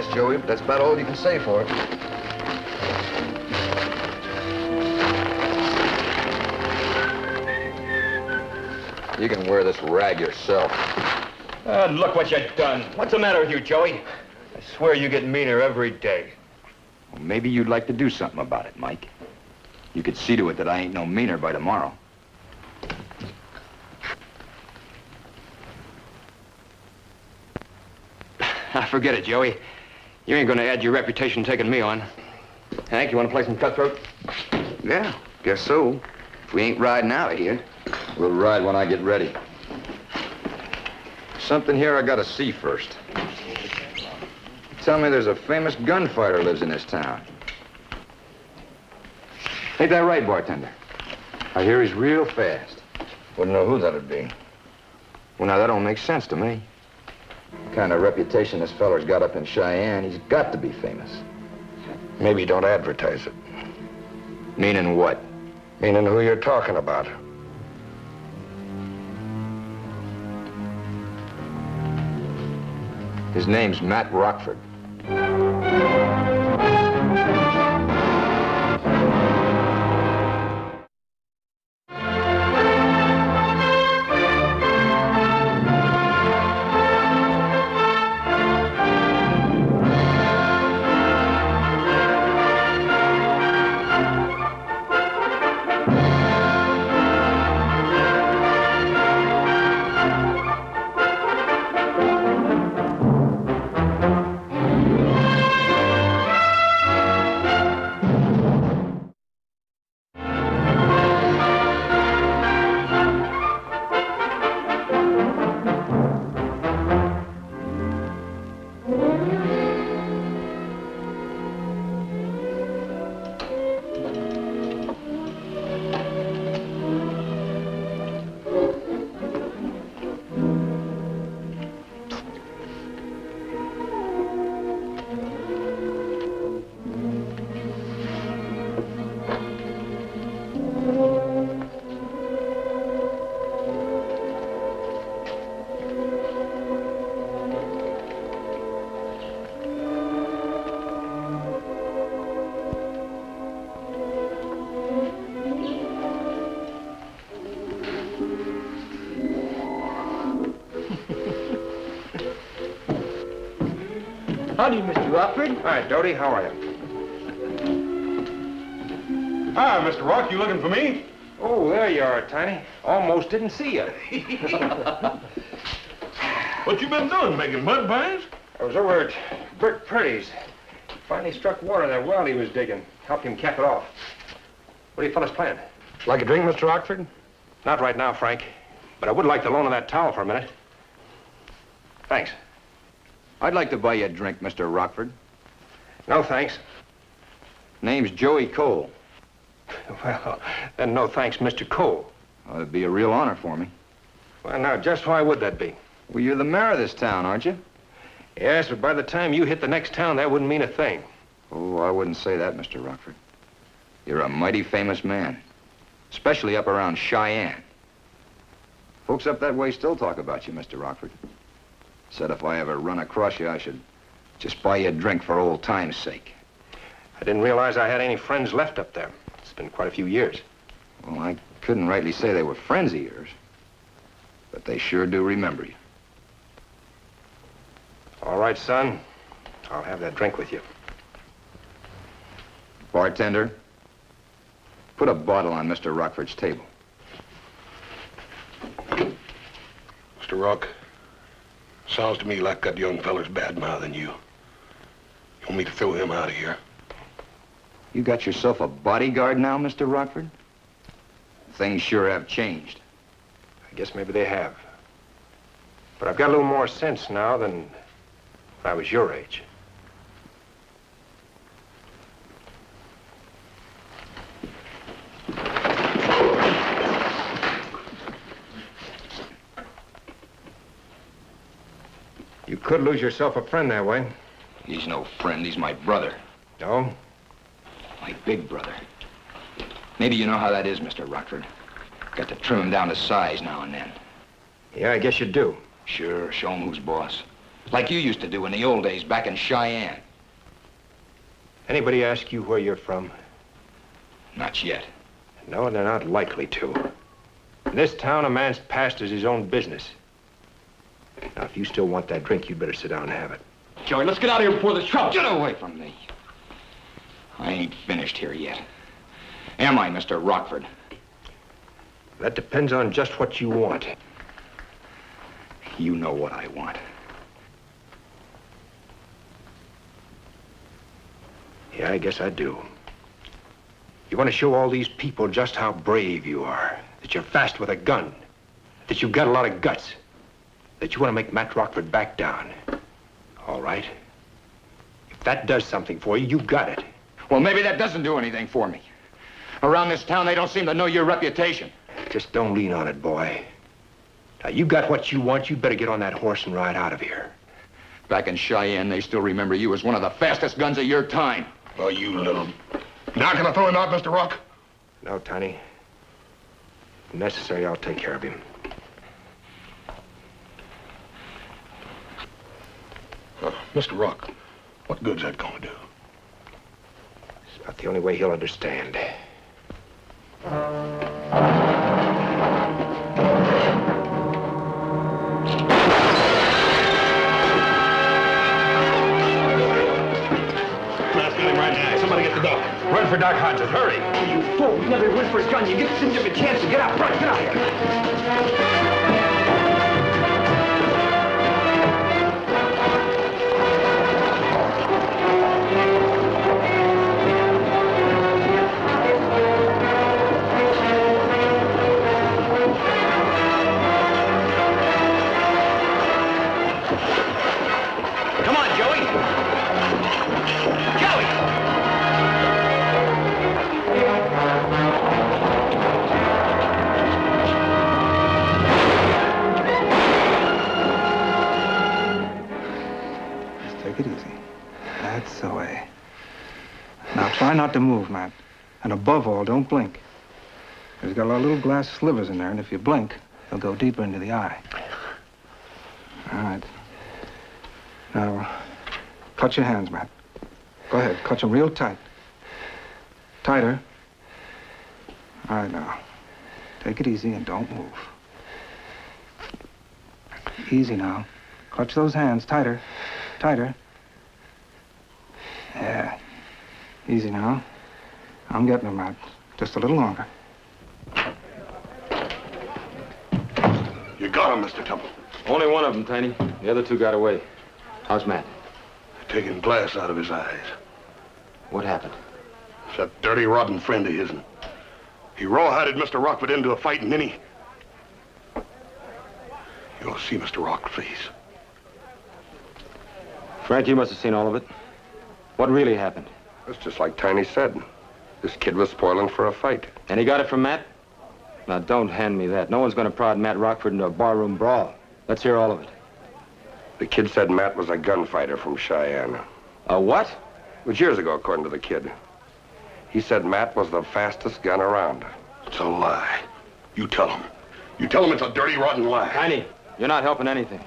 nice, Joey, but that's about all you can say for it. You can wear this rag yourself. Look what you've done. What's the matter with you, Joey? I swear you get meaner every day. Well, maybe you'd like to do something about it, Mike. You could see to it that I ain't no meaner by tomorrow. Forget it, Joey. You ain't gonna add your reputation taking me on. Hank, you wanna play some cutthroat? Yeah, guess so. If we ain't riding out of here. We'll ride when I get ready. Something here I gotta see first. Tell me there's a famous gunfighter lives in this town. Ain't that right, bartender? I hear he's real fast. Wouldn't know who that'd be. Well, now, that don't make sense to me. The kind of reputation this feller's got up in Cheyenne, he's got to be famous. Maybe don't advertise it. Meaning what? Meaning who you're talking about. His name's Matt Rockford. Howdy, Mr. Rockford. Hi, Doty. How are you? Hi, Mr. Rock. You looking for me? Oh, there you are, Tiny. Almost didn't see you. What you been doing? Making mud pies? I was over at Bert Purdy's. Finally struck water in that well he was digging. Helped him cap it off. What do you fellas plan? Like a drink, Mr. Rockford? Not right now, Frank. But I would like the loan of that towel for a minute. Thanks. I'd like to buy you a drink, Mr. Rockford. No, thanks. Name's Joey Cole. Well, then no thanks, Mr. Cole. Well, it'd be a real honor for me. Well, now, just why would that be? Well, you're the mayor of this town, aren't you? Yes, but by the time you hit the next town, that wouldn't mean a thing. Oh, I wouldn't say that, Mr. Rockford. You're a mighty famous man, especially up around Cheyenne. Folks up that way still talk about you, Mr. Rockford. Said if I ever run across you, I should just buy you a drink for old time's sake. I didn't realize I had any friends left up there. It's been quite a few years. Well, I couldn't rightly say they were friends of yours, but they sure do remember you. All right, son. I'll have that drink with you. Bartender, put a bottle on Mr. Rockford's table. Mr. Rock, sounds to me like that young feller's bad-mouthing you. You want me to throw him out of here? You got yourself a bodyguard now, Mr. Rockford? Things sure have changed. I guess maybe they have. But I've got a little more sense now than when I was your age. You could lose yourself a friend that way. He's no friend, he's my brother. No? My big brother. Maybe you know how that is, Mr. Rockford. Got to trim him down to size now and then. Yeah, I guess you do. Sure, show him who's boss. Like you used to do in the old days back in Cheyenne. Anybody ask you where you're from? Not yet. No, they're not likely to. In this town, a man's past is his own business. Now, if you still want that drink, you'd better sit down and have it. Joey, let's get out of here before there's trouble. Get away from me. I ain't finished here yet. Am I, Mr. Rockford? That depends on just what you want. You know what I want. Yeah, I guess I do. You want to show all these people just how brave you are, that you're fast with a gun, that you've got a lot of guts, that you want to make Matt Rockford back down. All right. If that does something for you, you've got it. Well, maybe that doesn't do anything for me. Around this town, they don't seem to know your reputation. Just don't lean on it, boy. Now, you got what you want. You better get on that horse and ride out of here. Back in Cheyenne, they still remember you as one of the fastest guns of your time. Oh, you little... Now can I throw him out, Mr. Rock? No, Tiny. If necessary, I'll take care of him. Mr. Rock, what good's that gonna do? It's about the only way he'll understand. Somebody get the dog. Run for Doc Hodges, hurry! You fool! Never win for his gun. You give him a chance to get out front. Get out of here. Come on, Joey! Joey! Take it easy. That's the way. Now, try not to move, Matt. And above all, don't blink. There's got a lot of little glass slivers in there, and if you blink, they'll go deeper into the eye. All right. Now, cut your hands, Matt. Go ahead, cut them real tight. Tighter. All right, now. Take it easy and don't move. Easy now. Clutch those hands tighter. Tighter. Yeah. Easy now. I'm getting them, Matt. Just a little longer. You got him, Mr. Temple. Only one of them, Tiny. The other two got away. How's Matt? Taking glass out of his eyes. What happened? It's that dirty, rotten friend of his. He rawhided Mr. Rockford into a fight, and then he... You'll see Mr. Rock's face. Frank, you must have seen all of it. What really happened? It's just like Tiny said. This kid was spoiling for a fight. And he got it from Matt? Now, don't hand me that. No one's going to prod Matt Rockford into a barroom brawl. Let's hear all of it. The kid said Matt was a gunfighter from Cheyenne. A what? It was years ago, according to the kid. He said Matt was the fastest gun around. It's a lie. You tell him. You tell him it's a dirty, rotten lie. Tiny, you're not helping anything.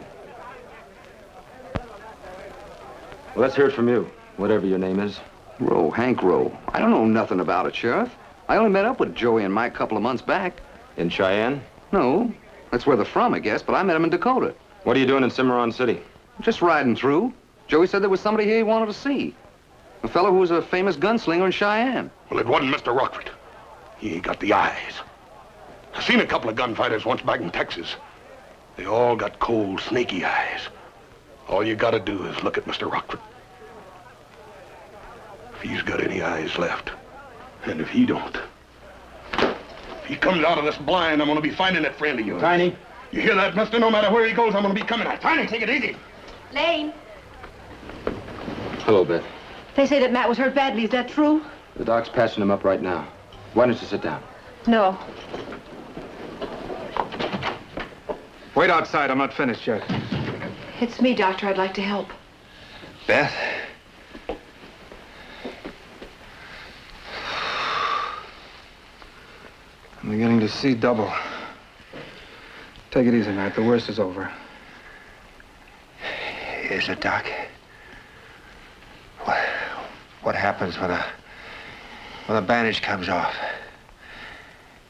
Well, let's hear it from you, whatever your name is. Rowe, Hank Rowe. I don't know nothing about it, Sheriff. I only met up with Joey and Mike a couple of months back. In Cheyenne? No, that's where they're from, I guess, but I met him in Dakota. What are you doing in Cimarron City? Just riding through. Joey said there was somebody here he wanted to see. A fellow who was a famous gunslinger in Cheyenne. Well, it wasn't Mr. Rockford. He ain't got the eyes. I seen a couple of gunfighters once back in Texas. They all got cold, snaky eyes. All you gotta do is look at Mr. Rockford. If he's got any eyes left, and if he don't, if he comes out of this blind, I'm gonna be finding that friend of yours. Tiny. You hear that, mister? No matter where he goes, I'm gonna be coming at. Tiny, take it easy. Lane, Hello, Beth. they say that Matt was hurt badly. Is that true? The doc's passing him up right now. Why don't you sit down? No. Wait outside. I'm not finished yet. It's me, Doctor. I'd like to help. Beth? I'm beginning to see double. Take it easy, Matt. The worst is over. Is it, Doc? What happens when a bandage comes off?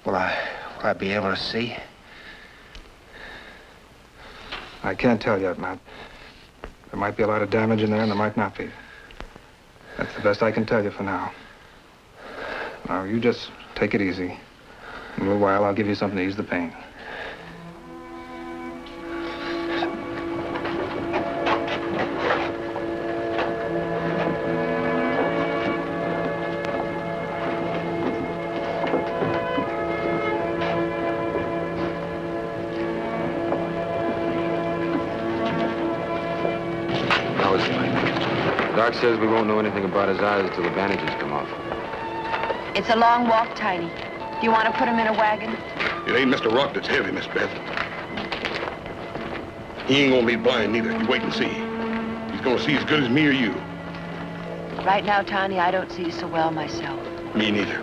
Will I be able to see? I can't tell yet, Matt. There might be a lot of damage in there, and there might not be. That's the best I can tell you for now. Now, you just take it easy. In a little while, I'll give you something to ease the pain. Doc says we won't know anything about his eyes until the bandages come off. It's a long walk, Tiny. Do you want to put him in a wagon? It ain't Mr. Rock that's heavy, Miss Beth. He ain't gonna be blind neither. You wait and see. He's gonna see as good as me or you. Right now, Tiny, I don't see so well myself. Me neither.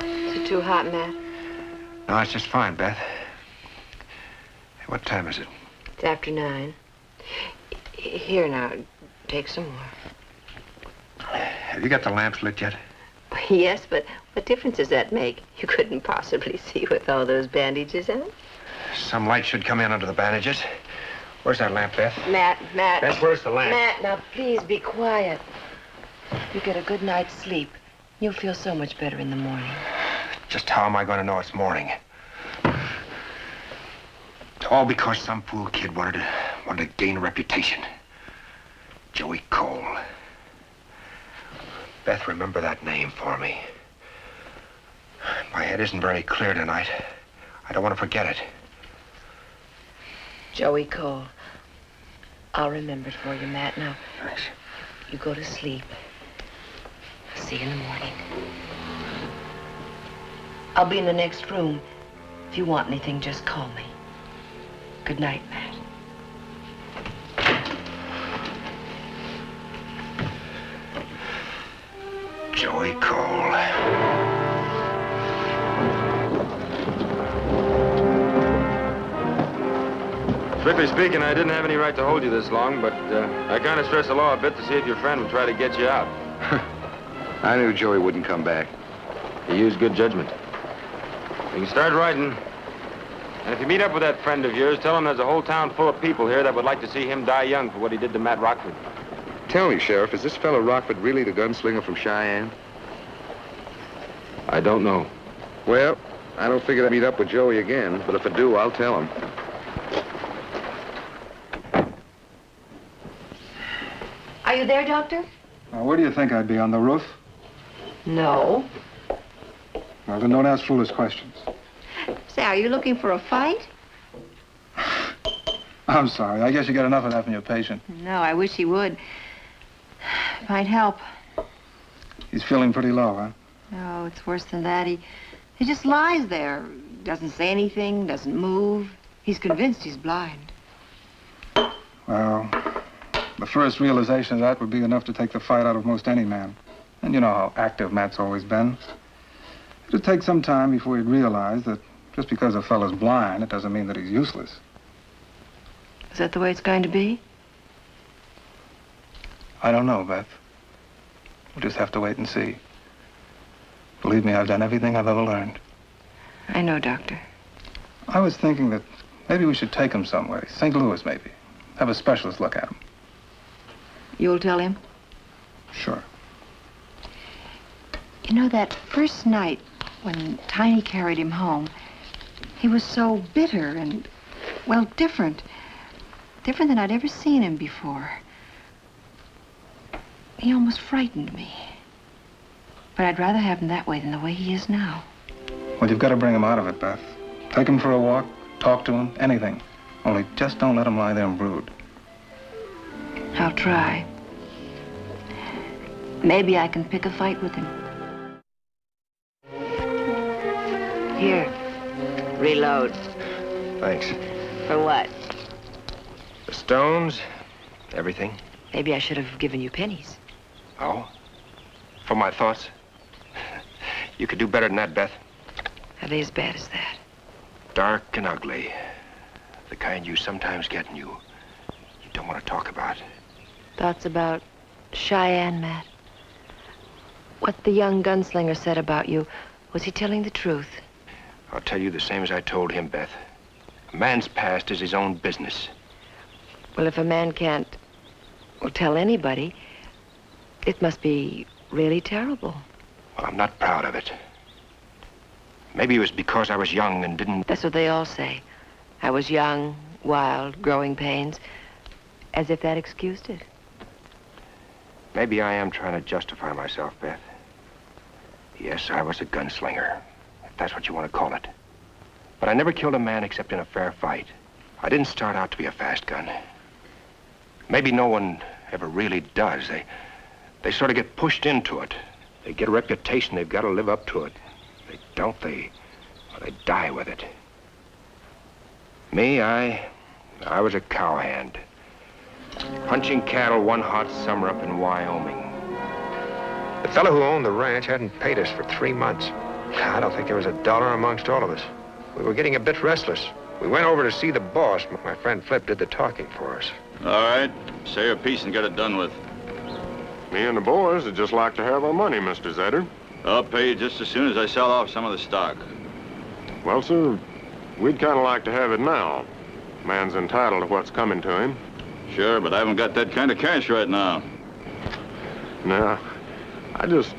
Is it too hot, Matt? No, it's just fine, Beth. What time is it? It's after 9. Here now, take some more. Have you got the lamps lit yet? Yes, but what difference does that make? You couldn't possibly see with all those bandages on. Some light should come in under the bandages. Where's that lamp, Beth? Matt. Beth, where's the lamp? Matt, now please be quiet. You get a good night's sleep. You'll feel so much better in the morning. Just how am I going to know it's morning? All because some fool kid wanted to gain a reputation. Joey Cole. Beth, remember that name for me. My head isn't very clear tonight. I don't want to forget it. Joey Cole. I'll remember it for you, Matt. Now, Thanks. you go to sleep. I'll see you in the morning. I'll be in the next room. If you want anything, just call me. Good night, Matt. Joey Cole. Strictly speaking, I didn't have any right to hold you this long, but I kind of stressed the law a bit to see if your friend would try to get you out. I knew Joey wouldn't come back. He used good judgment. You can start writing. And if you meet up with that friend of yours, tell him there's a whole town full of people here that would like to see him die young for what he did to Matt Rockford. Tell me, Sheriff, is this fellow Rockford really the gunslinger from Cheyenne? I don't know. Well, I don't figure I'd meet up with Joey again, but if I do, I'll tell him. Are you there, Doctor? Now, where do you think I'd be, on the roof? No. Well, then don't ask foolish questions. Say, are you looking for a fight? I'm sorry. I guess you get enough of that from your patient. No, I wish he would. Might help. He's feeling pretty low, huh? No, it's worse than that. He just lies there. Doesn't say anything, doesn't move. He's convinced he's blind. Well, the first realization of that would be enough to take the fight out of most any man. And you know how active Matt's always been. It'll take some time before he'd realize that just because a fellow's blind, it doesn't mean that he's useless. Is that the way it's going to be? I don't know, Beth. We'll just have to wait and see. Believe me, I've done everything I've ever learned. I know, Doctor. I was thinking that maybe we should take him somewhere. St. Louis, maybe. Have a specialist look at him. You'll tell him? Sure. You know, that first night when Tiny carried him home, he was so bitter and, well, different. Different than I'd ever seen him before. He almost frightened me. But I'd rather have him that way than the way he is now. Well, you've got to bring him out of it, Beth. Take him for a walk, talk to him, anything. Only just don't let him lie there and brood. I'll try. Maybe I can pick a fight with him. Here. Reload. Thanks. For what? The stones, everything. Maybe I should have given you pennies. Oh? For my thoughts? You could do better than that, Beth. Are they as bad as that? Dark and ugly. The kind you sometimes get and you don't want to talk about. Thoughts about Cheyenne, Matt? What the young gunslinger said about you, was he telling the truth? I'll tell you the same as I told him, Beth. A man's past is his own business. Well, if a man can't, well, tell anybody, it must be really terrible. Well, I'm not proud of it. Maybe it was because I was young and didn't... That's what they all say. I was young, wild, growing pains, as if that excused it. Maybe I am trying to justify myself, Beth. Yes, I was a gunslinger, if that's what you want to call it. But I never killed a man except in a fair fight. I didn't start out to be a fast gun. Maybe no one ever really does. They sort of get pushed into it. They get a reputation, they've got to live up to it. They don't, they die with it. Me, I was a cowhand. Punching cattle one hot summer up in Wyoming. The fellow who owned the ranch hadn't paid us for 3 months. I don't think there was a dollar amongst all of us. We were getting a bit restless. We went over to see the boss. My friend Flip did the talking for us. All right. Say your piece and get it done with. Me and the boys would just like to have our money, Mr. Zetter. I'll pay you just as soon as I sell off some of the stock. Well, sir, we'd kind of like to have it now. Man's entitled to what's coming to him. Sure, but I haven't got that kind of cash right now. Now, I just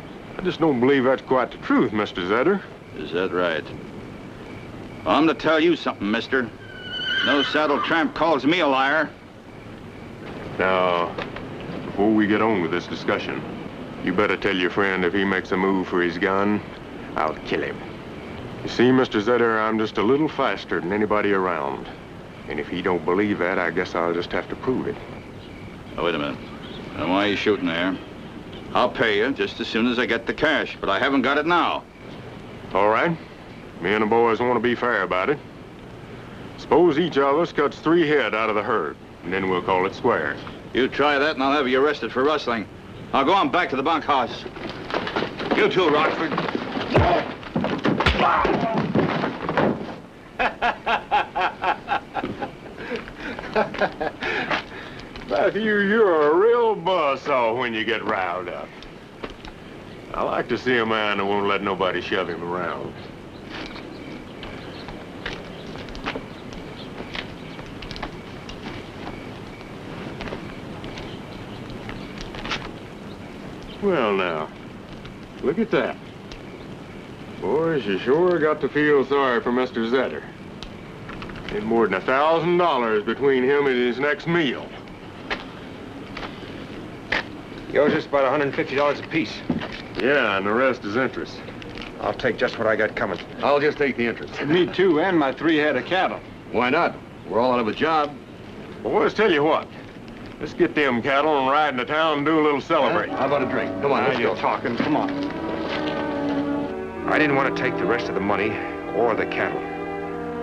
don't believe that's quite the truth, Mr. Zetter. Is that right? Well, I'm to tell you something, mister. No saddle tramp calls me a liar. Now, before we get on with this discussion, you better tell your friend if he makes a move for his gun, I'll kill him. You see, Mr. Zetter, I'm just a little faster than anybody around. And if he don't believe that, I guess I'll just have to prove it. Oh, wait a minute. Now, why are you shooting there? I'll pay you just as soon as I get the cash, but I haven't got it now. All right. Me and the boys want to be fair about it. Suppose each of us cuts 3 head out of the herd, and then we'll call it square. You try that, and I'll have you arrested for rustling. Now go on back to the bunkhouse. You too, Rockford. Matthew, you're a real buzzsaw when you get riled up. I like to see a man who won't let nobody shove him around. Well, now, look at that. Boys, you sure got to feel sorry for Mr. Zetter. Ain't more than $1,000 between him and his next meal. He owes us about $150 apiece. Yeah, and the rest is interest. I'll take just what I got coming. I'll just take the interest. Me too, and my 3 head of cattle. Why not? We're all out of a job. Boys, tell you what. Let's get them cattle and ride into town and do a little celebrating. How about a drink? Come on, let's Now you're go. talking. Come on. I didn't want to take the rest of the money or the cattle.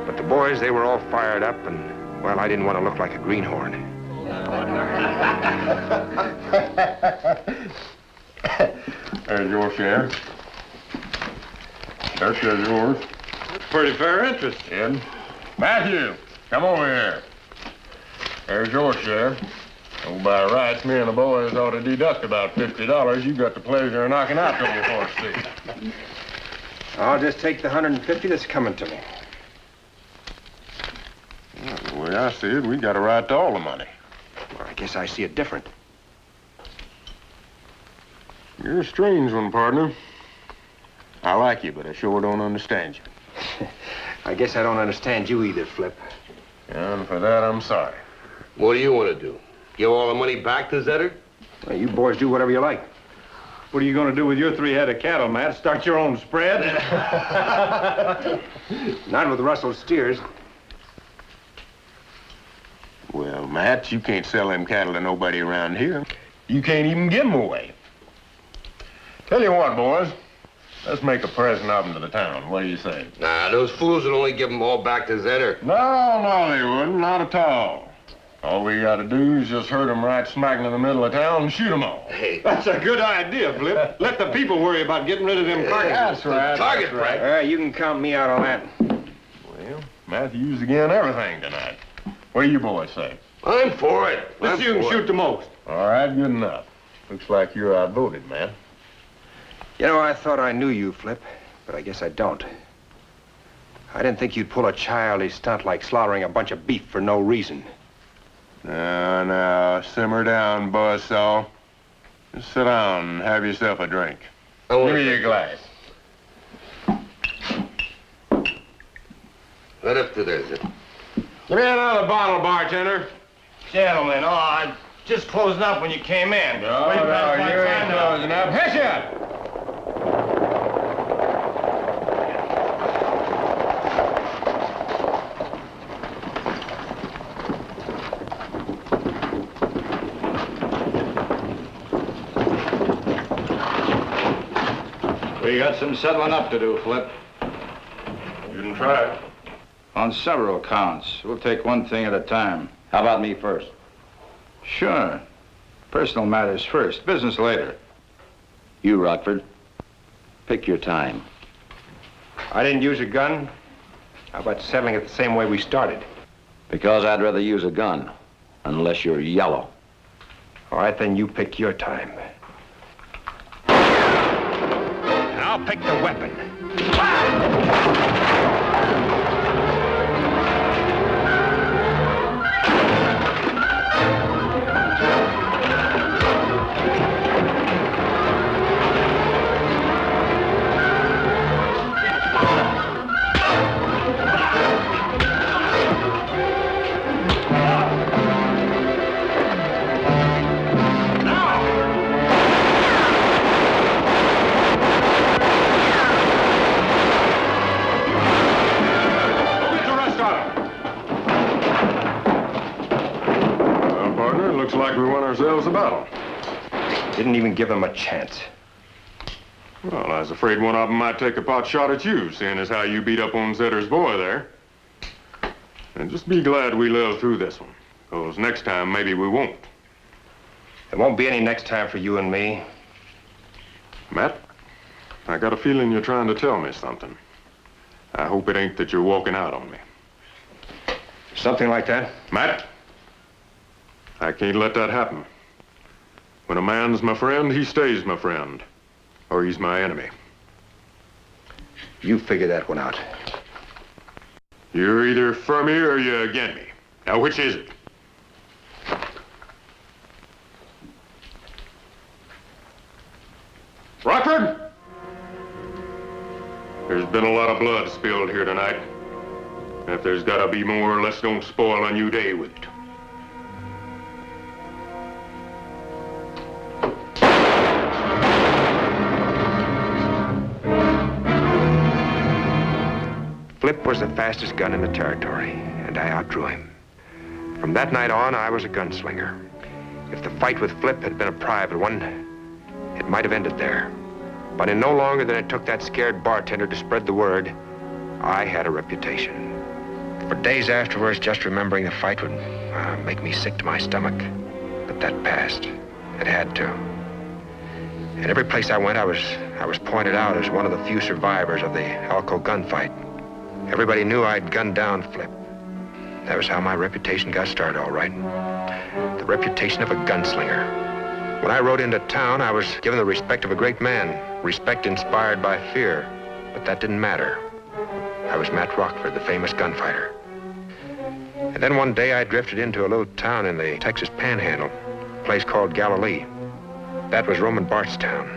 But the boys, they were all fired up, and, well, I didn't want to look like a greenhorn. There's your share. There's yours. Pretty fair interest. Ed. Matthew, come over here. There's your share. Oh, by rights, me and the boys ought to deduct about $50. You got the pleasure of knocking out the horse seat. I'll just take the $150 that's coming to me. Well, the way I see it, we got a right to all the money. Well, I guess I see it different. You're a strange one, partner. I like you, but I sure don't understand you. I guess I don't understand you either, Flip. And for that, I'm sorry. What do you want to do? Give all the money back to Zetter? Well, you boys do whatever you like. What are you going to do with your 3 head of cattle, Matt? Start your own spread? Not with rustled steers. Well, Matt, you can't sell them cattle to nobody around here. You can't even give them away. Tell you what, boys. Let's make a present of them to the town. What do you say? Nah, those fools would only give them all back to Zetter. No, they wouldn't. Not at all. All we got to do is just herd them right smack in the middle of town and shoot them all. Hey, That's a good idea, Flip. Let the people worry about getting rid of them carcasses. That's right. target that's right. practice. You can count me out on that. Well, Matthews again, everything tonight. What do you boys say? I'm for it. Let's see who can shoot the most. All right, good enough. Looks like you're outvoted, man. You know, I thought I knew you, Flip, but I guess I don't. I didn't think you'd pull a childish stunt like slaughtering a bunch of beef for no reason. Now, simmer down, buzzsaw. Just sit down and have yourself a drink. Give me your glass. Right up to there, Zip. Give me another bottle, bartender. Gentlemen, I just closing up when you came in. No, Wait no, past you my ain't time now. closing up. Hush up! We got some settling up to do, Flip. You can try. On several counts. We'll take one thing at a time. How about me first? Sure. Personal matters first, business later. You, Rockford. Pick your time. I didn't use a gun. How about settling it the same way we started? Because I'd rather use a gun, unless you're yellow. All right, then you pick your time. I'll pick the weapon. Looks like we won ourselves a battle. Didn't even give them a chance. Well, I was afraid one of them might take a pot shot at you, seeing as how you beat up on Zetter's boy there. And just be glad we lived through this one, because next time maybe we won't. There won't be any next time for you and me. Matt, I got a feeling you're trying to tell me something. I hope it ain't that you're walking out on me. Something like that? Matt, I can't let that happen. When a man's my friend, he stays my friend. Or he's my enemy. You figure that one out. You're either for me or you're against me. Now, which is it? Rockford? There's been a lot of blood spilled here tonight. If there's gotta be more, let's don't spoil a new day with it. Flip was the fastest gun in the territory, and I outdrew him. From that night on, I was a gunslinger. If the fight with Flip had been a private one, it might have ended there. But in no longer than it took that scared bartender to spread the word, I had a reputation. For days afterwards, just remembering the fight would make me sick to my stomach. But that passed. It had to. And every place I went, I was pointed out as one of the few survivors of the Elko gunfight. Everybody knew I'd gunned down Flip. That was how my reputation got started, all right. The reputation of a gunslinger. When I rode into town, I was given the respect of a great man, respect inspired by fear. But that didn't matter. I was Matt Rockford, the famous gunfighter. And then one day I drifted into a little town in the Texas Panhandle, a place called Galilee. That was Roman Bart's town.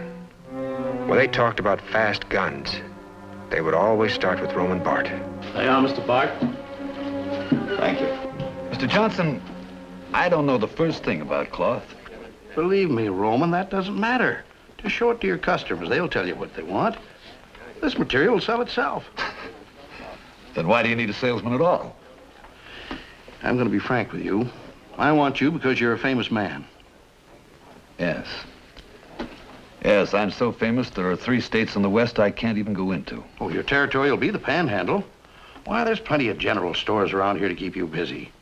When they talked about fast guns, they would always start with Roman Bart. They are, Mr. Bart. Thank you. Mr. Johnson, I don't know the first thing about cloth. Believe me, Roman, that doesn't matter. Just show it to your customers. They'll tell you what they want. This material will sell itself. Then why do you need a salesman at all? I'm going to be frank with you. I want you because you're a famous man. Yes. Yes, I'm so famous there are 3 states in the West I can't even go into. Oh, your territory will be the Panhandle. Why, there's plenty of general stores around here to keep you busy.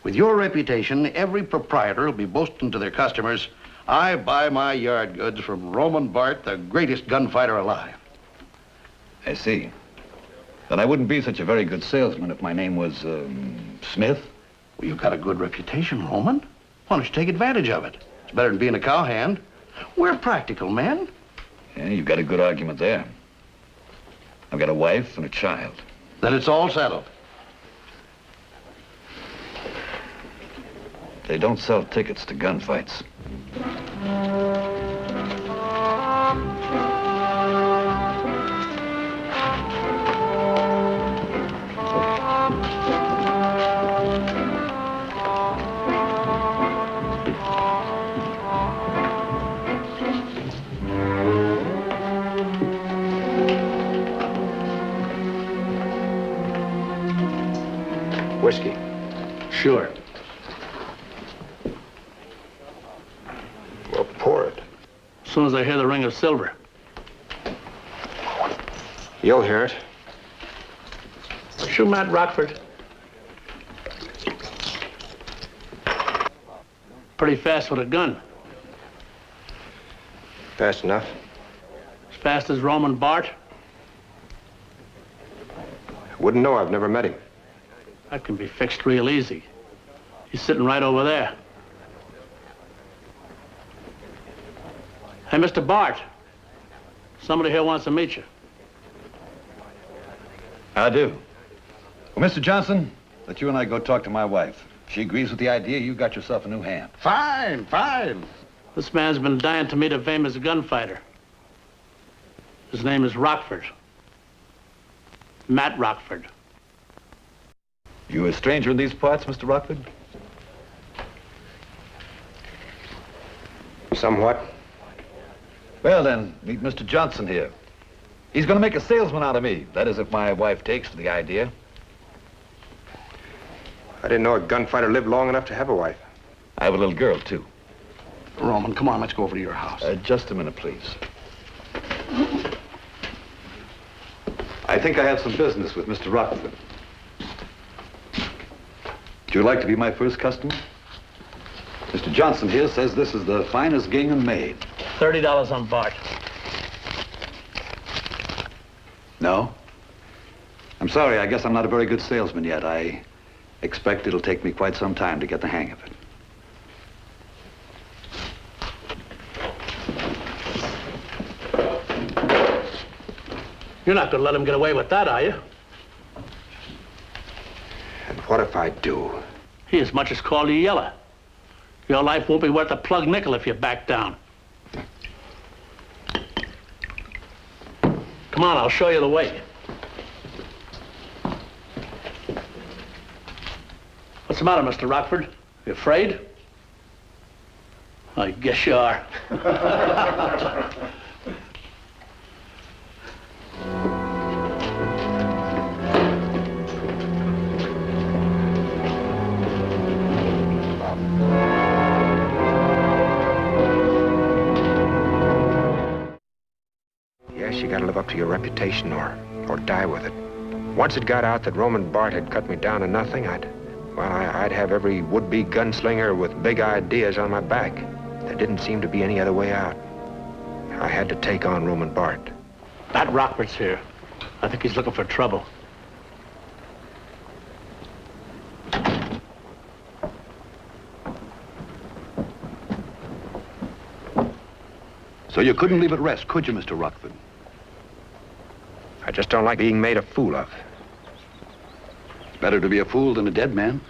With your reputation, every proprietor will be boasting to their customers, I buy my yard goods from Roman Bart, the greatest gunfighter alive. I see. Then I wouldn't be such a very good salesman if my name was, Smith. Well, you've got a good reputation, Roman. Why don't you take advantage of it? It's better than being a cowhand. We're practical men. Yeah, you've got a good argument there. I've got a wife and a child. Then it's all settled. They don't sell tickets to gunfights. Whiskey. Sure. Well, pour it. As soon as I hear the ring of silver. You'll hear it. Shoot Matt Rockford. Pretty fast with a gun. Fast enough. As fast as Roman Bart. Wouldn't know. I've never met him. That can be fixed real easy. He's sitting right over there. Hey, Mr. Bart. Somebody here wants to meet you. I do. Well, Mr. Johnson, let you and I go talk to my wife. If she agrees with the idea, you got yourself a new hand. Fine, fine. This man's been dying to meet a famous gunfighter. His name is Rockford. Matt Rockford. You a stranger in these parts, Mr. Rockford? Somewhat. Well, then, meet Mr. Johnson here. He's going to make a salesman out of me. That is, if my wife takes to the idea. I didn't know a gunfighter lived long enough to have a wife. I have a little girl, too. Roman, come on, let's go over to your house. Just a minute, please. I think I have some business with Mr. Rockford. Would you like to be my first customer? Mr. Johnson here says this is the finest gingham made. $30 on Bart. No? I'm sorry, I guess I'm not a very good salesman yet. I expect it'll take me quite some time to get the hang of it. You're not going to let him get away with that, are you? And what if I do? He as much as called you yellow. Your life won't be worth a plug nickel if you back down. Come on, I'll show you the way. What's the matter, Mr. Rockford? You afraid? I guess you are. Yes, you gotta live up to your reputation or die with it. Once it got out that Roman Bart had cut me down to nothing, I'd have every would-be gunslinger with big ideas on my back. There didn't seem to be any other way out. I had to take on Roman Bart. Matt Rockford's here. I think he's looking for trouble. So you couldn't leave it rest, could you, Mr. Rockford? I just don't like being made a fool of. It's better to be a fool than a dead man.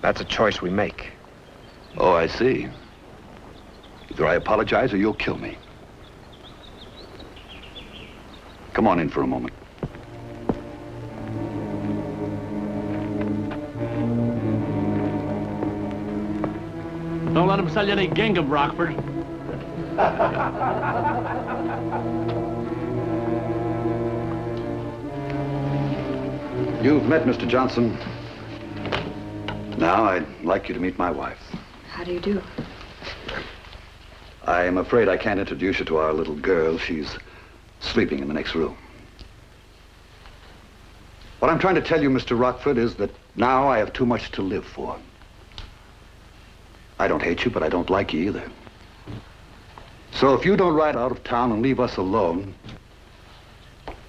That's a choice we make. Oh, I see. Either I apologize or you'll kill me. Come on in for a moment. Don't let him sell you any gingham, Rockford. You've met Mr. Johnson. Now I'd like you to meet my wife. How do you do? I'm afraid I can't introduce you to our little girl. She's sleeping in the next room. What I'm trying to tell you, Mr. Rockford, is that now I have too much to live for. I don't hate you, but I don't like you either. So if you don't ride out of town and leave us alone,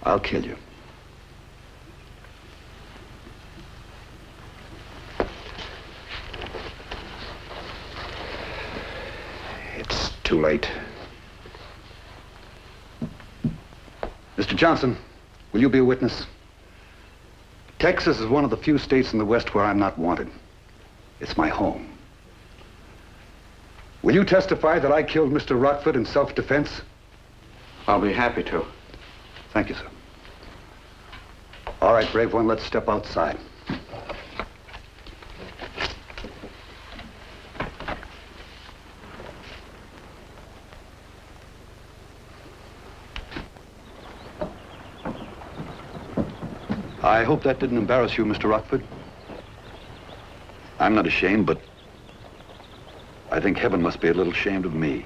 I'll kill you. late. Mr. Johnson, will you be a witness? Texas is one of the few states in the West where I'm not wanted. It's my home. Will you testify that I killed Mr. Rockford in self-defense? I'll be happy to. Thank you, sir. All right, brave one, let's step outside. I hope that didn't embarrass you, Mr. Rockford. I'm not ashamed, but I think heaven must be a little ashamed of me.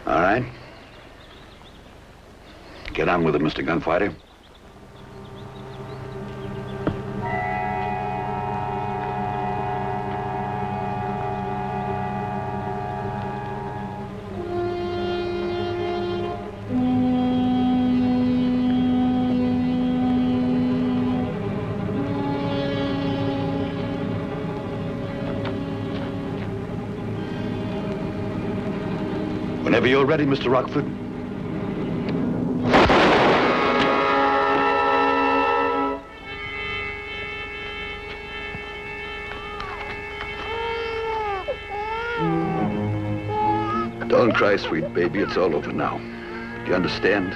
All right. Get on with it, Mr. Gunfighter. Whenever you're ready, Mr. Rockford. Don't cry, sweet baby. It's all over now. Do you understand?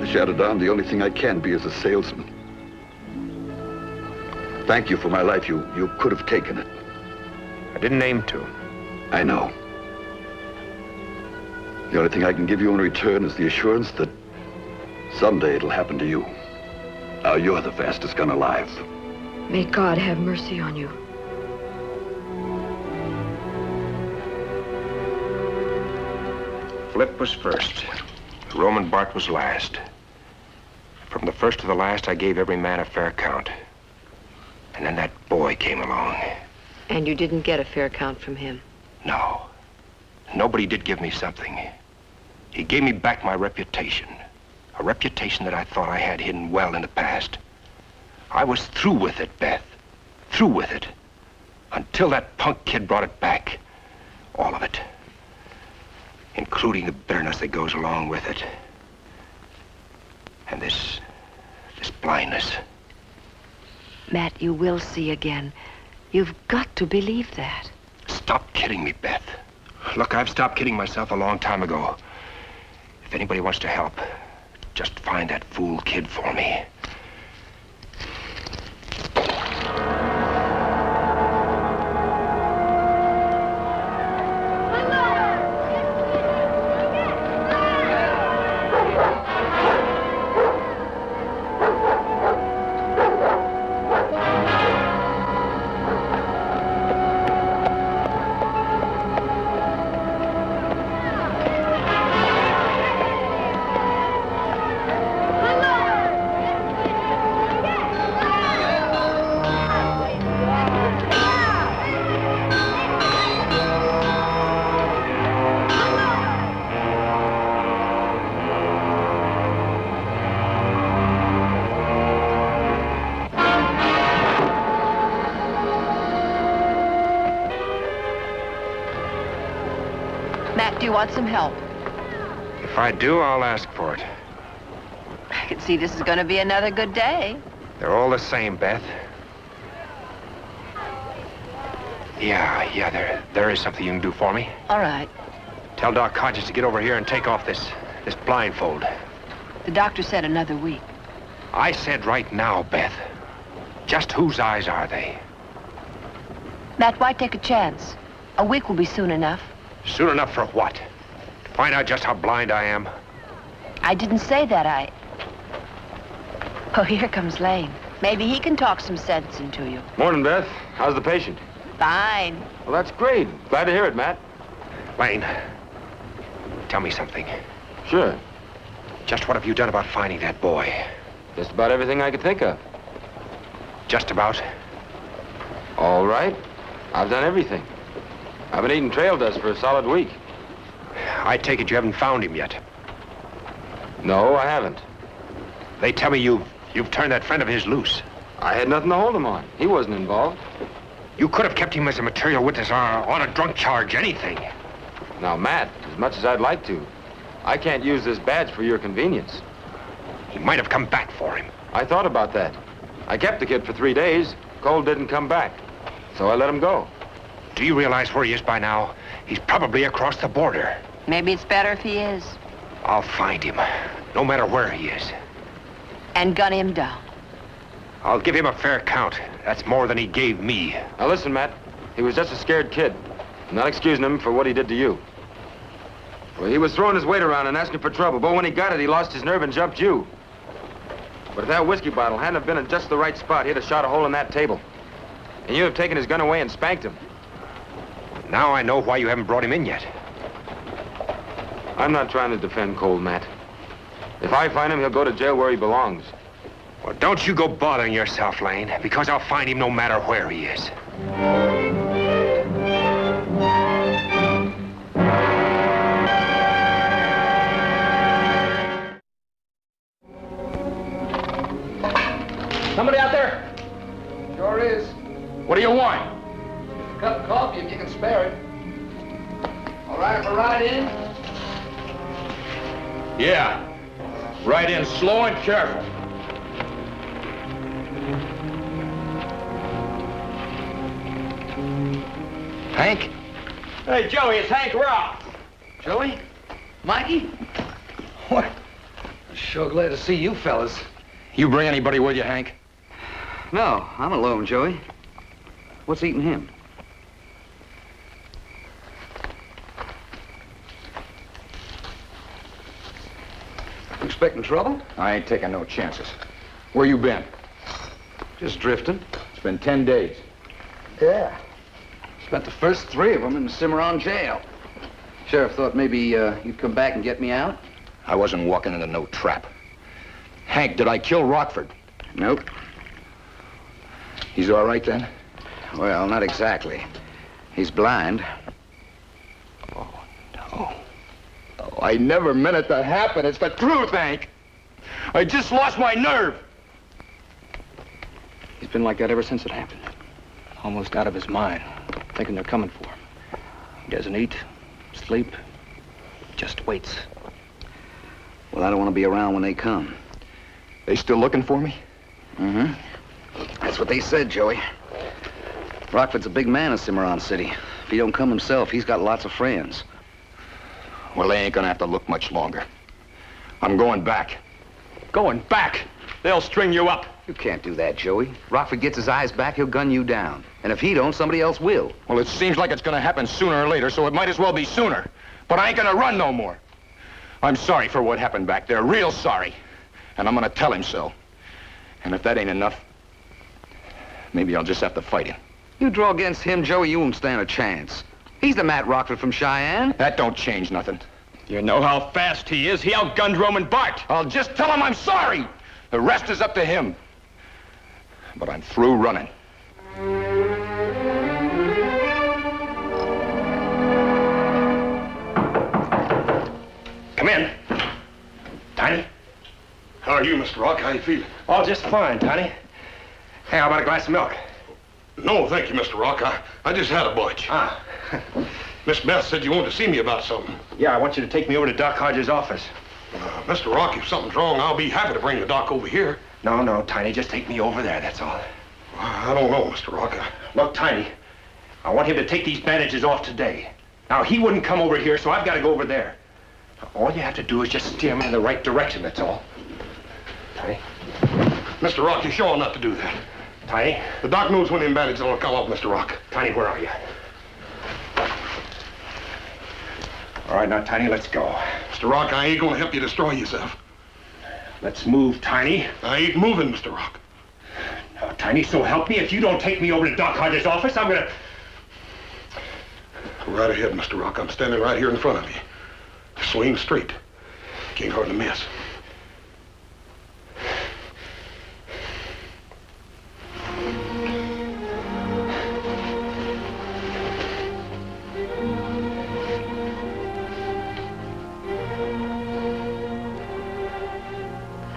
Shadow Don, the only thing I can be is a salesman. Thank you for my life. You could have taken it. I didn't aim to. I know. The only thing I can give you in return is the assurance that someday it'll happen to you. Now you're the fastest gun alive. May God have mercy on you. Flip was first. Roman Bart was last. From the first to the last, I gave every man a fair count. And then that boy came along. And you didn't get a fair count from him? No. Nobody did give me something. He gave me back my reputation. A reputation that I thought I had hidden well in the past. I was through with it, Beth. Through with it. Until that punk kid brought it back. All of it. Including the bitterness that goes along with it. And this blindness. Matt, you will see again. You've got to believe that. Stop kidding me, Beth. Look, I've stopped kidding myself a long time ago. If anybody wants to help, just find that fool kid for me. Do you want some help? If I do, I'll ask for it. I can see this is going to be another good day. They're all the same, Beth. Yeah, there is something you can do for me. All right. Tell Doc Hodges to get over here and take off this blindfold. The doctor said another week. I said right now, Beth. Just whose eyes are they? Matt, why take a chance? A week will be soon enough. Soon enough for what? To find out just how blind I am? I didn't say that. Oh, here comes Lane. Maybe he can talk some sense into you. Morning, Beth. How's the patient? Fine. Well, that's great. Glad to hear it, Matt. Lane, tell me something. Sure. Just what have you done about finding that boy? Just about everything I could think of. Just about? All right. I've done everything. I've been eating trail dust for a solid week. I take it you haven't found him yet. No, I haven't. They tell me you've turned that friend of his loose. I had nothing to hold him on. He wasn't involved. You could have kept him as a material witness on a drunk charge, anything. Now, Matt, as much as I'd like to, I can't use this badge for your convenience. He might have come back for him. I thought about that. I kept the kid for 3 days. Cole didn't come back. So I let him go. Do you realize where he is by now? He's probably across the border. Maybe it's better if he is. I'll find him, no matter where he is. And gun him down. I'll give him a fair count. That's more than he gave me. Now listen, Matt. He was just a scared kid. I'm not excusing him for what he did to you. Well, he was throwing his weight around and asking for trouble, but when he got it, he lost his nerve and jumped you. But if that whiskey bottle hadn't have been in just the right spot, he'd have shot a hole in that table. And you'd have taken his gun away and spanked him. Now I know why you haven't brought him in yet. I'm not trying to defend Cole, Matt. If I find him, he'll go to jail where he belongs. Well, don't you go bothering yourself, Lane, because I'll find him no matter where he is. Somebody out there? Sure is. What do you want? A cup of coffee if you can spare it. All right, if I ride in? Yeah. Right in, slow and careful. Hank? Hey, Joey, it's Hank Rock. Joey? Mikey? What? Sure glad to see you fellas. You bring anybody with you, Hank? No, I'm alone, Joey. What's eating him? You expecting trouble? I ain't taking no chances. Where you been? Just drifting. It's been 10 days. Yeah. Spent the first 3 of them in the Cimarron jail. Sheriff thought maybe you'd come back and get me out. I wasn't walking into no trap. Hank, did I kill Rockford? Nope. He's all right then? Well, not exactly. He's blind. Oh, no. Oh, I never meant it to happen. It's the truth, Hank. I just lost my nerve. He's been like that ever since it happened. Almost out of his mind, thinking they're coming for him. He doesn't eat, sleep, just waits. Well, I don't want to be around when they come. They still looking for me? Mm-hmm. That's what they said, Joey. Rockford's a big man in Cimarron City. If he don't come himself, he's got lots of friends. Well, they ain't gonna have to look much longer. I'm going back. Going back? They'll string you up. You can't do that, Joey. Rockford gets his eyes back, he'll gun you down. And if he don't, somebody else will. Well, it seems like it's gonna happen sooner or later, so it might as well be sooner. But I ain't gonna run no more. I'm sorry for what happened back there, real sorry. And I'm gonna tell him so. And if that ain't enough, maybe I'll just have to fight him. You draw against him, Joey, you won't stand a chance. He's the Matt Rockford from Cheyenne. That don't change nothing. You know how fast he is. He outgunned Roman Bart. I'll just tell him I'm sorry. The rest is up to him. But I'm through running. Come in. Tiny? How are you, Mr. Rock? How you feeling? Oh, just fine, Tiny. Hey, how about a glass of milk? No, thank you, Mr. Rock. I just had a bunch. Ah. Miss Beth said you wanted to see me about something. Yeah, I want you to take me over to Doc Hodges' office. Mr. Rock, if something's wrong, I'll be happy to bring the doc over here. No, Tiny, just take me over there, that's all. I don't know, Mr. Rock. Look, Tiny, I want him to take these bandages off today. Now, he wouldn't come over here, so I've got to go over there. Now, all you have to do is just steer me in the right direction, that's all. Tiny? Mr. Rock, you're sure not to do that. Tiny? The doc knows when them bandages will come off, Mr. Rock. Tiny, where are you? All right, now, Tiny, let's go. Mr. Rock, I ain't gonna help you destroy yourself. Let's move, Tiny. I ain't moving, Mr. Rock. Now, Tiny, so help me. If you don't take me over to Doc Hodges' office, I'm gonna... Go right ahead, Mr. Rock. I'm standing right here in front of you. Swing straight. Can't hardly miss.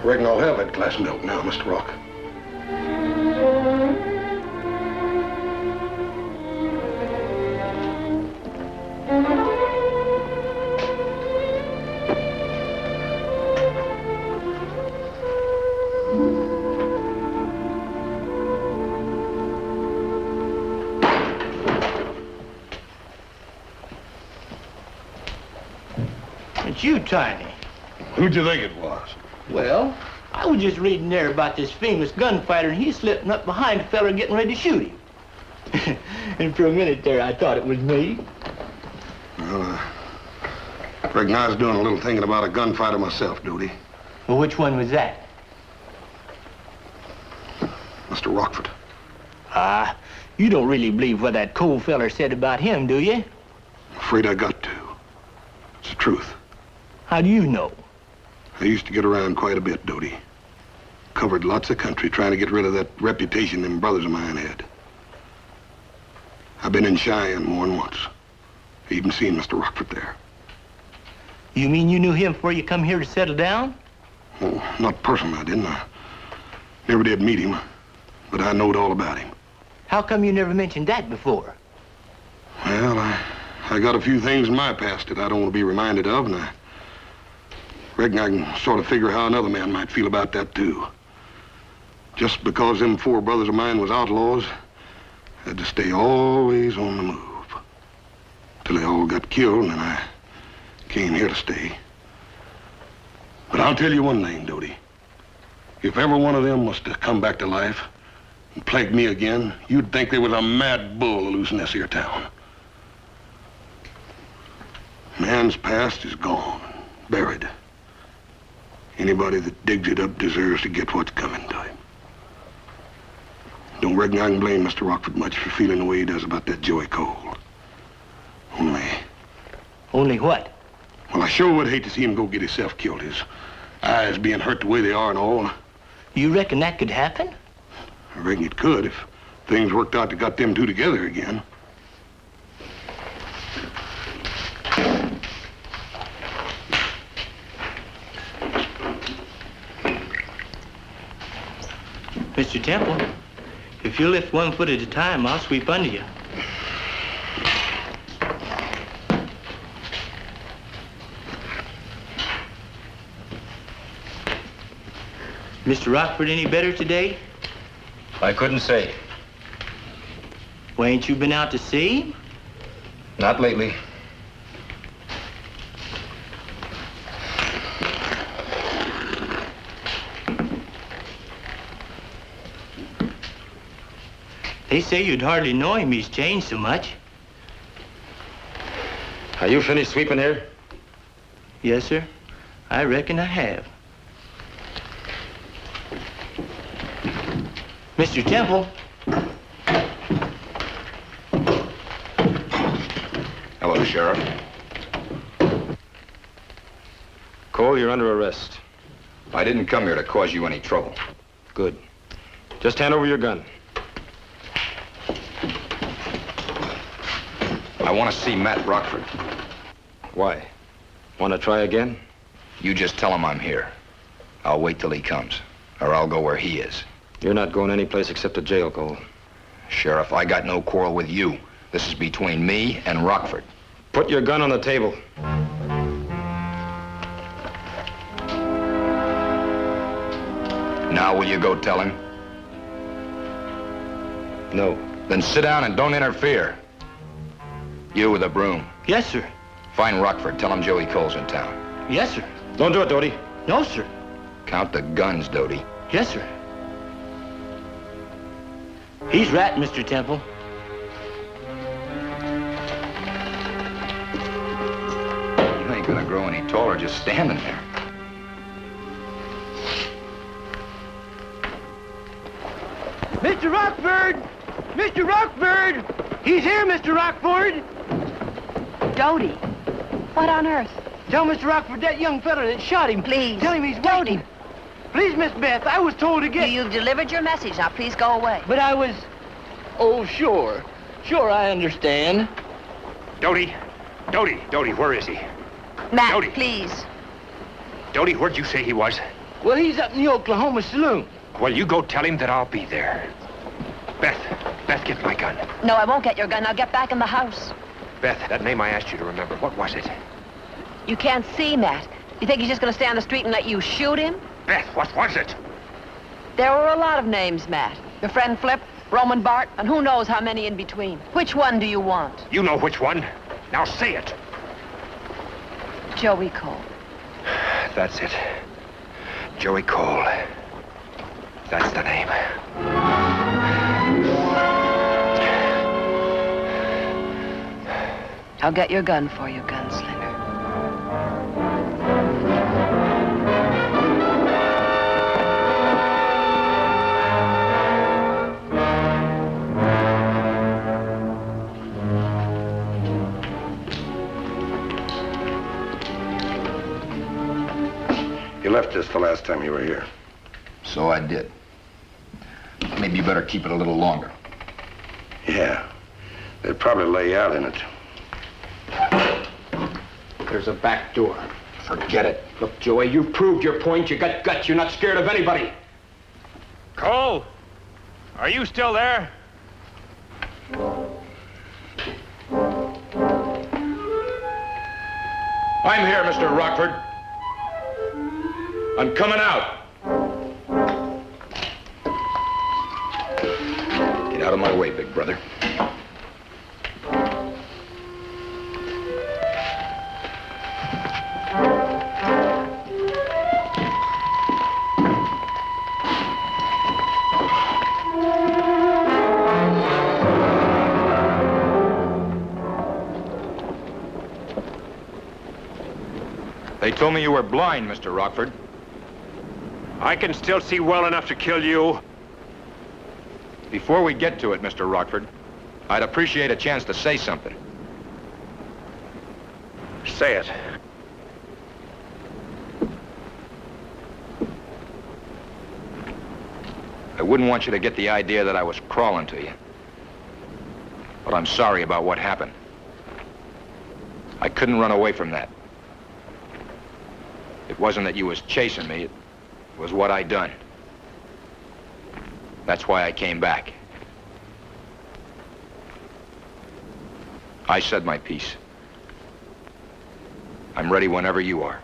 I reckon I'll have that glass of milk now, Mr. Rock. It's you, Tiny. Who'd you think it was? Well, I was just reading there about this famous gunfighter, and he's slipping up behind a fella getting ready to shoot him. And for a minute there, I thought it was me. Well, I reckon I was doing a little thinking about a gunfighter myself, Doty. Well, which one was that? Mr. Rockford. Ah, you don't really believe what that cold feller said about him, do you? I'm afraid I got to. It's the truth. How do you know? I used to get around quite a bit, Doty. Covered lots of country trying to get rid of that reputation them brothers of mine had. I've been in Cheyenne more than once. I even seen Mr. Rockford there. You mean you knew him before you come here to settle down? Oh, not personally, I didn't. I never did meet him, but I knowed all about him. How come you never mentioned that before? Well, I got a few things in my past that I don't want to be reminded of, and I reckon I can sort of figure how another man might feel about that, too. Just because them 4 brothers of mine was outlaws, I had to stay always on the move. Till they all got killed, and then I came here to stay. But I'll tell you one thing, Doty. If ever one of them was to come back to life and plague me again, you'd think there was a mad bull loose in this here town. Man's past is gone, buried. Anybody that digs it up deserves to get what's coming to him. Don't reckon I can blame Mr. Rockford much for feeling the way he does about that Joey Cole. Only what? Well, I sure would hate to see him go get himself killed. His eyes being hurt the way they are and all. You reckon that could happen? I reckon it could if things worked out to got them 2 together again. Mr. Temple, if you lift 1 foot at a time, I'll sweep under you. Mr. Rockford any better today? I couldn't say. Well, ain't you been out to see him? Not lately. They say you'd hardly know him. He's changed so much. Are you finished sweeping here? Yes, sir. I reckon I have. Mr. Temple. Hello, Sheriff. Cole, you're under arrest. I didn't come here to cause you any trouble. Good. Just hand over your gun. I want to see Matt Rockford. Why? Want to try again? You just tell him I'm here. I'll wait till he comes, or I'll go where he is. You're not going anyplace except to jail, Cole. Sheriff, I got no quarrel with you. This is between me and Rockford. Put your gun on the table. Now will you go tell him? No. Then sit down and don't interfere. You with a broom. Yes, sir. Find Rockford. Tell him Joey Cole's in town. Yes, sir. Don't do it, Doty. No, sir. Count the guns, Doty. Yes, sir. He's right, Mr. Temple. You ain't gonna grow any taller just standing there. Mr. Rockford! Mr. Rockford! He's here, Mr. Rockford! Doty, what on earth? Tell Mr. Rockford that young fella that shot him. Please. Tell him he's waiting. Please, Miss Beth, I was told to get... You've delivered your message. Now, please go away. But I was... Oh, sure. Sure, I understand. Doty, where is he? Matt, Doty. please. Doty, where'd you say he was? Well, he's up in the Oklahoma saloon. Well, you go tell him that I'll be there. Beth, get my gun. No, I won't get your gun. I'll get back in the house. Beth, that name I asked you to remember, what was it? You can't see, Matt. You think he's just going to stay on the street and let you shoot him? Beth, what was it? There were a lot of names, Matt. Your friend Flip, Roman Bart, and who knows how many in between. Which one do you want? You know which one. Now say it. Joey Cole. That's it. Joey Cole. That's the name. I'll get your gun for you, gunslinger. You left this the last time you were here. So I did. Maybe you better keep it a little longer. Yeah. They'd probably lay you out in it. There's a back door. Forget it. Look, Joey, you've proved your point. You got guts. You're not scared of anybody. Cole, are you still there? I'm here, Mr. Rockford. I'm coming out. Get out of my way, big brother. They told me you were blind, Mr. Rockford. I can still see well enough to kill you. Before we get to it, Mr. Rockford, I'd appreciate a chance to say something. Say it. I wouldn't want you to get the idea that I was crawling to you. But I'm sorry about what happened. I couldn't run away from that. It wasn't that you was chasing me. It was what I done. That's why I came back. I said my piece. I'm ready whenever you are.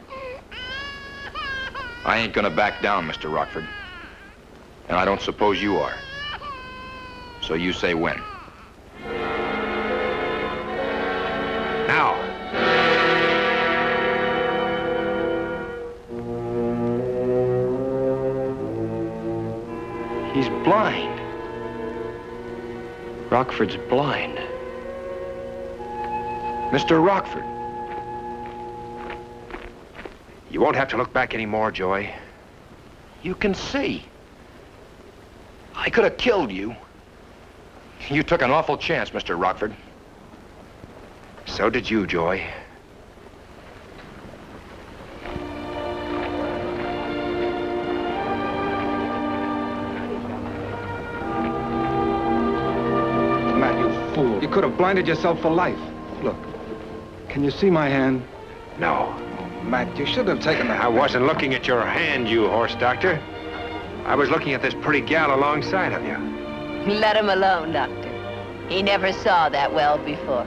I ain't gonna back down, Mr. Rockford. And I don't suppose you are. So you say when. Now. He's blind. Rockford's blind. Mr. Rockford. You won't have to look back anymore, Joey. You can see. I could have killed you. You took an awful chance, Mr. Rockford. So did you, Joey. Matt, you fool. You could have blinded yourself for life. Look, can you see my hand? No. Matt, you should have taken the... I wasn't looking at your hand, you horse doctor. I was looking at this pretty gal alongside of you. Let him alone, Doctor. He never saw that well before.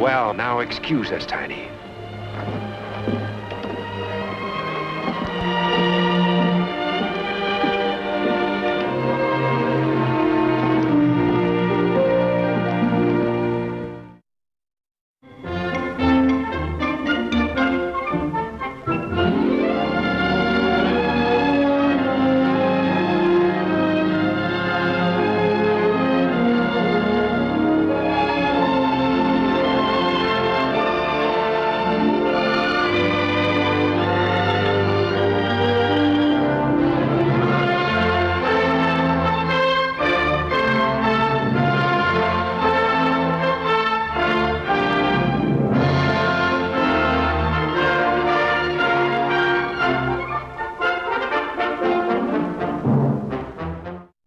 Well, now excuse us, Tiny.